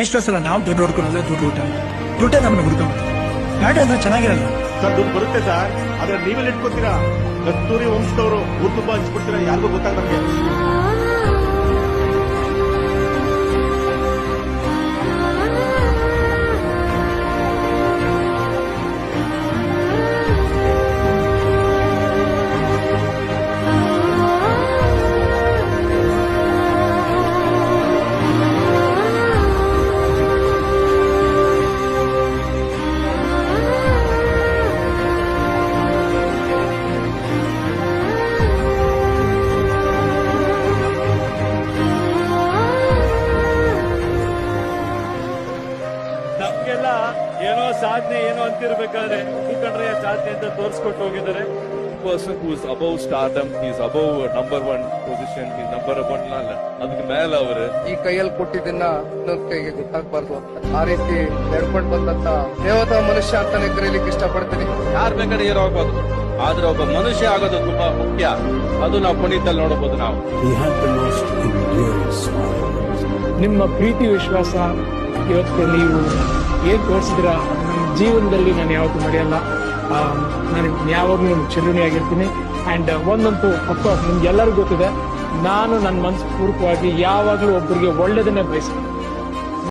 ಎಷ್ಟೋ ಸಲ ನಾವು ದುಡ್ಡು ಹೊಡ್ಕೊಳಲ್ಲ, ದುಡ್ಡೇ ನಮ್ಮನ್ನ ಹುಡ್ಕೊಂಡು ಬ್ಯಾಡ ಅಂದ್ರೆ ಚೆನ್ನಾಗಿರಲ್ಲ. ಸರ್ ದುಡ್ಡು ಬರುತ್ತೆ ಸರ್, ಆದ್ರೆ ನೀವೆಲ್ಲ ಇಟ್ಕೊತೀರಾ? ಕಸ್ತೂರಿ ವಂಶದವರು ಊರು ತುಂಬ ಹಂಚ್ಕೊಡ್ತೀರಾ? ಯಾರಿಗೂ ಗೊತ್ತಾಗ ನಮ್ಗೆಲ್ಲ ಏನೋ ಸಾಧನೆ ಏನೋ ಅಂತಿರ್ಬೇಕಾದ್ರೆ ಕಂಡ್ರೆ ಸಾಧನೆ ಅಂತ ತೋರಿಸ್ಕೊಟ್ಟು ಹೋಗಿದ್ದಾರೆ. person who is above stardom, he is above number one position, he is number one ಅಲ್ಲ, ಅದಕ್ಕೆ ಮೇಲೆ ಅವರು ಈ ಕೈಯಲ್ಲಿ ಕೊಟ್ಟಿದ್ದನ್ನ ಇನ್ನೊಂದ್ ಕೈಗೆ ಗೊತ್ತಾಗ್ಬಾರ್ದು ಅಂತ ಆ ರೀತಿ ನಡ್ಕೊಂಡ್ ಬಂದಂತ ದೇವತಾ ಮನುಷ್ಯ ಅಂತಾನೆ ಕರೀಲಿಕ್ಕೆ ಇಷ್ಟಪಡ್ತೀನಿ. ಯಾರ್ ಬೇಕಾದ್ರೆ ಹೀರೋ ಆಗ್ಬೋದು, ಆದ್ರೆ ಒಬ್ಬ ಮನುಷ್ಯ ಆಗೋದು ತುಂಬಾ ಮುಖ್ಯ. ಅದು ನಾವು ಪುನೀತಲ್ಲಿ ನೋಡಬಹುದು. ನಾವು ನಿಮ್ಮ ಪ್ರೀತಿ ವಿಶ್ವಾಸ ಇವತ್ತು ನೀವು ಏನ್ ತೋರಿಸಿದ್ರ ಜೀವನದಲ್ಲಿ ನಾನು ಯಾವತ್ತೂ ಮರೆಯಲ್ಲ. ನಾನು ಯಾವಾಗ್ಲೂ ಚಿರುಣಿಯಾಗಿರ್ತೀನಿ. ಅಂಡ್ ಒಂದಂತೂ ಅಫ್ಕೋರ್ಸ್ ನಿಮ್ಗೆ ಎಲ್ಲರಿಗೂ ಗೊತ್ತಿದೆ, ನಾನು ನನ್ನ ಮನಸ್ಪೂರ್ವಕವಾಗಿ ಯಾವಾಗಲೂ ಒಬ್ಬರಿಗೆ ಒಳ್ಳೇದನ್ನೇ ಬಯಸ್ತೀನಿ.